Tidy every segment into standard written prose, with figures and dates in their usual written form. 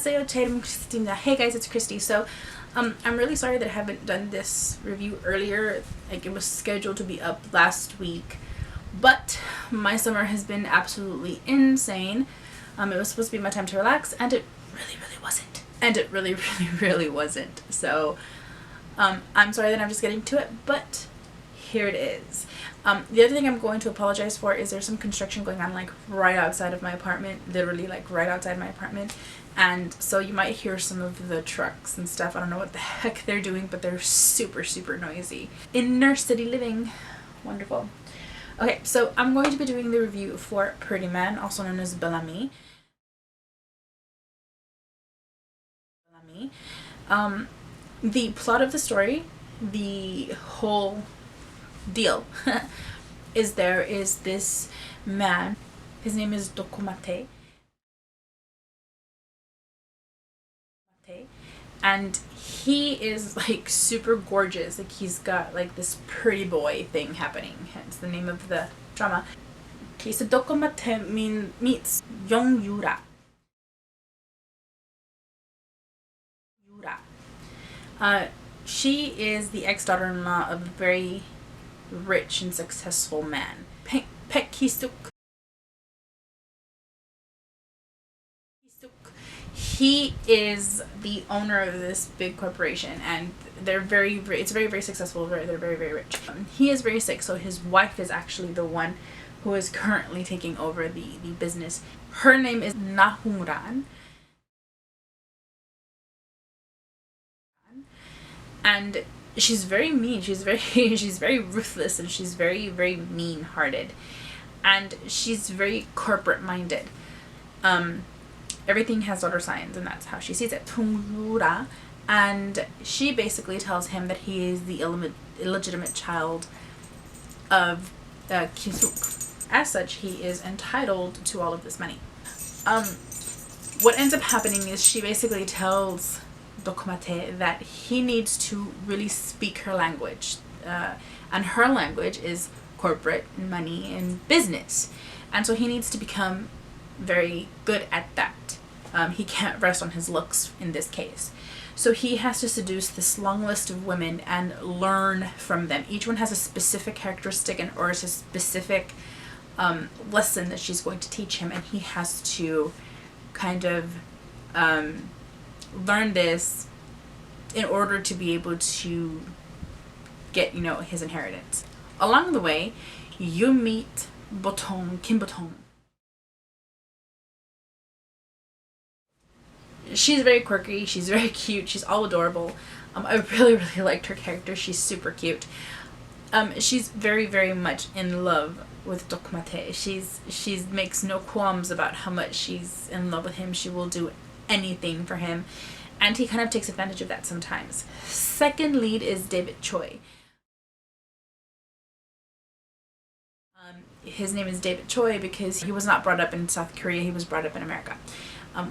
안녕하세요. 제 이름은 크리스티입니다. Hey guys, it's Christy. So, I'm really sorry that I haven't done this review earlier. Like, it was scheduled to be up last week, but my summer has been absolutely insane. It was supposed to be my time to relax, and it really wasn't. And it really wasn't. So, I'm sorry that I'm just getting to it, but here it is. The other thing I'm going to apologize for is there's some construction going on like right outside of my apartment, literally like right outside my apartment, and so you might hear some of the trucks and stuff. I don't know what the heck they're doing, but they're super noisy. Inner city living, wonderful. Okay, so I'm going to be doing the review for Pretty Man, also known as Bel Ami. The plot of the story, the whole deal is there is this man, his name is Dokomate, and he is like super gorgeous. Like, he's got like this pretty boy thing happening, hence the name of the drama. Okay, so Dokomate meets Young Yura. She is the ex-daughter-in-law of a very rich and successful man, Paek Ki-suk. He is the owner of this big corporation, and they're it's very successful. They're very rich. He is very sick, so his wife is actually the one who is currently taking over the business. Her name is Nahungran. And she's very mean. She's very ruthless, and she's very mean-hearted, and she's very corporate minded. Everything has dollar signs, and that's how she sees it. Tungrura, and she basically tells him that he is the illegitimate child of Ki-suk. As such, he is entitled to all of this money. What ends up happening is she basically tells Dokomate that he needs to really speak her language, and her language is corporate, money, and business, and so he needs to become very good at that. He can't rest on his looks in this case, so he has to seduce this long list of women and learn from them. Each one has a specific characteristic or a specific lesson that she's going to teach him, and he has to kind of learn this in order to be able to get, his inheritance. Along the way, you meet Kim Botong. She's very quirky, she's very cute, she's all adorable. I really liked her character. She's super cute. She's very much in love with Dokomate. She's makes no qualms about how much she's in love with him. She will do anything for him, and he kind of takes advantage of that sometimes. Second lead is David Choi. His name is David Choi because he was not brought up in South Korea. He was brought up in America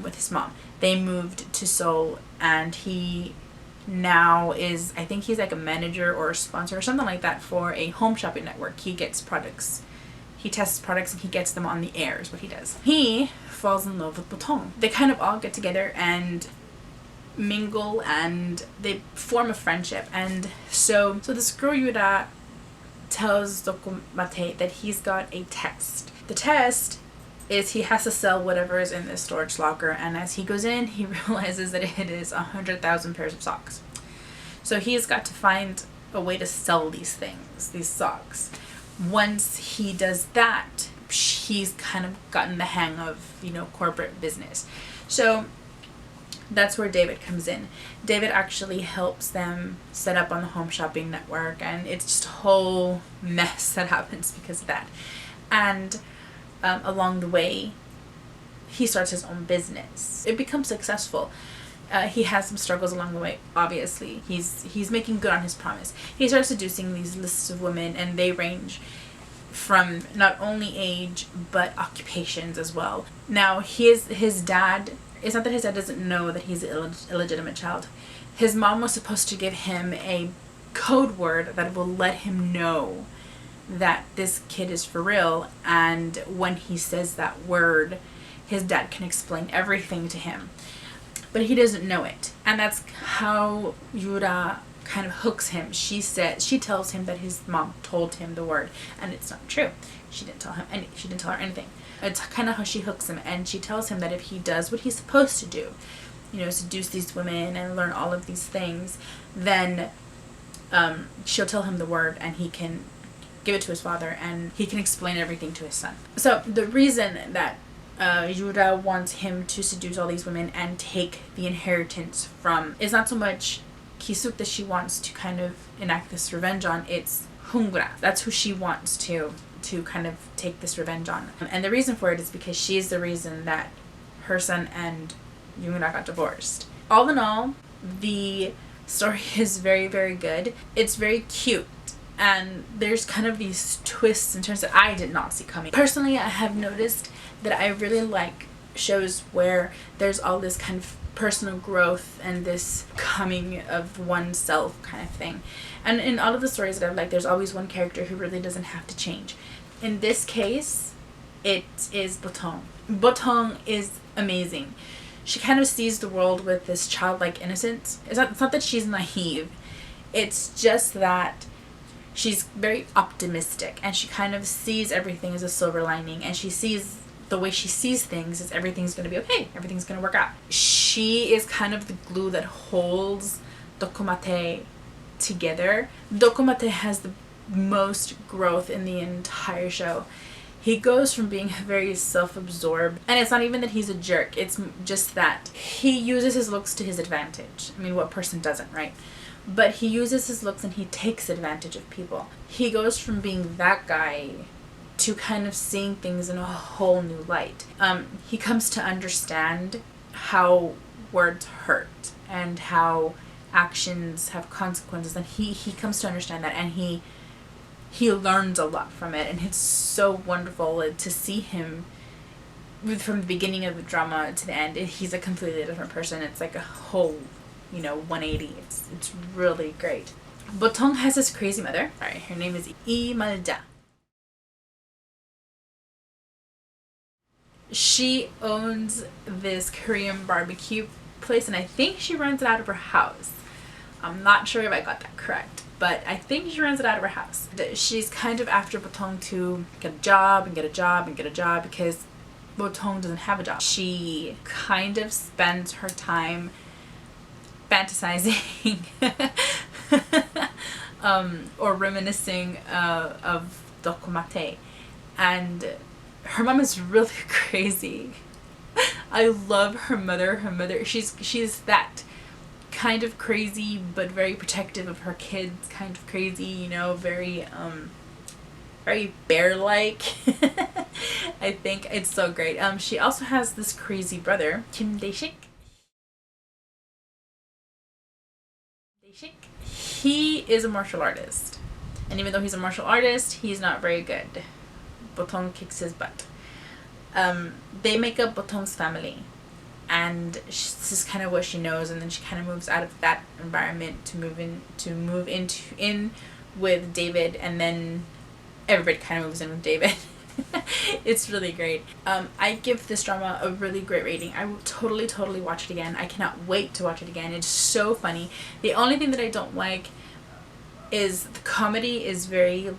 with his mom. They moved to Seoul, and he now is, I think he's like a manager or a sponsor or something like that for a home shopping network. He gets products. He tests products and he gets them on the air is what he does. He falls in love with Botong. They kind of all get together and mingle, and they form a friendship. And so this girl Yura tells Dokomate that he's got a test. The test is he has to sell whatever is in this storage locker, and as he goes in, he realizes that it is 100,000 pairs of socks. So he's got to find a way to sell these socks. Once he does that, he's kind of gotten the hang of, corporate business. So that's where David comes in. David actually helps them set up on the home shopping network, and it's just a whole mess that happens because of that. And along the way, he starts his own business. It becomes successful. He has some struggles along the way, obviously. He's making good on his promise. He starts seducing these lists of women, and they range from not only age but occupations as well. Now, his dad, it's not that his dad doesn't know that he's an illegitimate child. His mom was supposed to give him a code word that will let him know that this kid is for real, and when he says that word, his dad can explain everything to him. but he doesn't know it. And that's how Yura kind of hooks him. She tells him that his mom told him the word, and it's not true. She didn't tell her anything. It's kind of how she hooks him, and she tells him that if he does what he's supposed to do, seduce these women and learn all of these things, then she'll tell him the word, and he can give it to his father, and he can explain everything to his son. So the reason that Yura wants him to seduce all these women and take the inheritance from is not so much Kisuk that she wants to kind of enact this revenge on. It's Hungura. That's who she wants to kind of take this revenge on. And the reason for it is because she's the reason that her son and Yura got divorced. All in all, the story is very, very good. It's very cute. And there's kind of these twists and turns that I did not see coming. Personally, I have noticed that I really like shows where there's all this kind of personal growth and this coming of oneself kind of thing. And in all of the stories that I've liked, there's always one character who really doesn't have to change. In this case, it is Botong. Botong is amazing. She kind of sees the world with this childlike innocence. It's not that she's naive. It's just that she's very optimistic, and she kind of sees everything as a silver lining, and she sees the way she sees things is everything's going to be okay. Everything's going to work out. She is kind of the glue that holds Dokomate together. Dokomate has the most growth in the entire show. He goes from being very self-absorbed, and it's not even that he's a jerk. It's just that he uses his looks to his advantage. I mean, what person doesn't, right? But he uses his looks and he takes advantage of people. He goes from being that guy to kind of seeing things in a whole new light. He comes to understand how words hurt and how actions have consequences, and he comes to understand that, and he learns a lot from it, and it's so wonderful to see him from the beginning of the drama to the end. He's a completely different person. It's like a whole 180. It's really great. Botong has this crazy mother. Sorry, her name is Imalja. She owns this Korean barbecue place, and I think she runs it out of her house. I'm not sure if I got that correct, but I think she runs it out of her house. She's kind of after Botong to get a job and get a job and get a job because Botong doesn't have a job. She kind of spends her time fantasizing or reminiscing of Dokomate, and her mom is really crazy. I love her mother. She's that kind of crazy but very protective of her kids, kind of crazy, very very bear-like. I think it's so great. She also has this crazy brother, Kim Dae-shik. He is a martial artist, and even though he's a martial artist, he's not very good. Botong kicks his butt. They make up Botong's family, and this is kind of what she knows, and then she kind of moves out of that environment to move in with David, and then everybody kind of moves in with David. It's really great. I give this drama a really great rating. I will totally watch it again. I cannot wait to watch it again. It's so funny. The only thing that I don't like is the comedy is very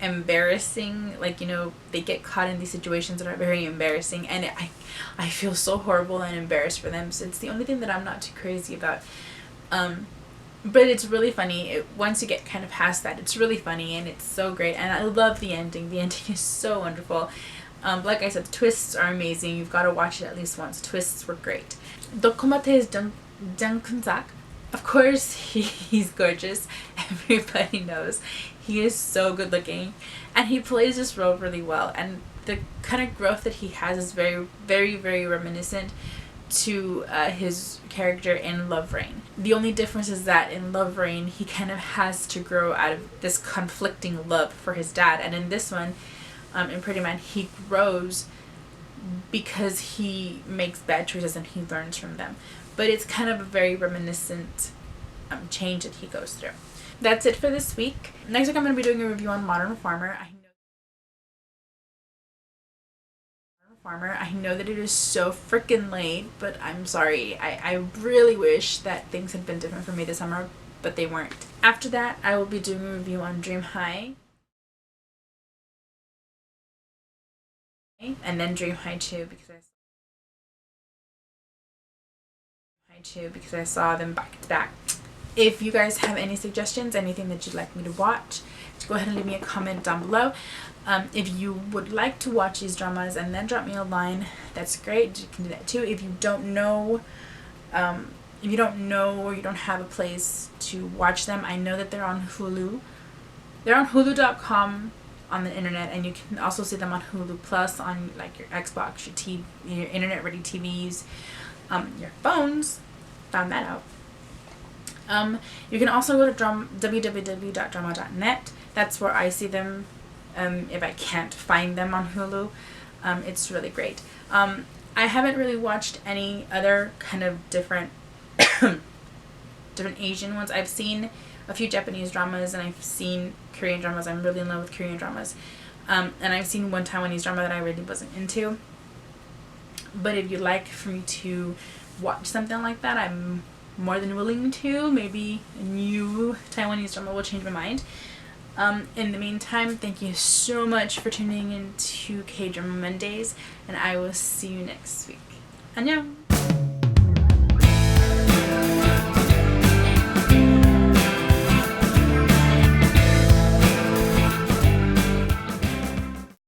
embarrassing. They get caught in these situations that are very embarrassing, and I feel so horrible and embarrassed for them. So it's the only thing that I'm not too crazy about. But it's really funny. Once you get kind of past that, it's really funny, and it's so great. And I love the ending. The ending is so wonderful. Like I said, the twists are amazing. You've got to watch it at least once. The twists were great. Dokomate is Jang Kun-sak. Of course, he's gorgeous. Everybody knows. He is so good looking, and he plays this role really well. And the kind of growth that he has is very, very, very reminiscent to his character in Love Rain. The only difference is that in Love Rain, he kind of has to grow out of this conflicting love for his dad, and in this one, in Pretty Man, he grows because he makes bad choices and he learns from them. But it's kind of a very reminiscent change that he goes through. That's it for this week. Next week I'm going to be doing a review on Modern Farmer. I know Farmer. I know that it is so freaking late, but I'm sorry. I really wish that things had been different for me this summer, but they weren't. After that, I will be doing a review on Dream High. And then Dream High 2 because I saw them back to back. If you guys have any suggestions, anything that you'd like me to watch, go ahead and leave me a comment down below. If you would like to watch these dramas and then drop me a line, that's great. You can do that too. If you don't know, or you don't have a place to watch them, I know that they're on Hulu. They're on Hulu.com on the internet, and you can also see them on Hulu Plus on like your Xbox, your TV, your internet-ready TVs, your phones. Found that out. You can also go to www.drama.net. That's where I see them if I can't find them on Hulu. It's really great. I haven't really watched any other kind of different Asian ones. I've seen a few Japanese dramas and I've seen Korean dramas. I'm really in love with Korean dramas. And I've seen one Taiwanese drama that I really wasn't into. But if you'd like for me to watch something like that, I'm more than willing to. Maybe a new Taiwanese drama will change my mind. In the meantime, thank you so much for tuning in to K-Drama Mondays, and I will see you next week. Annyeong!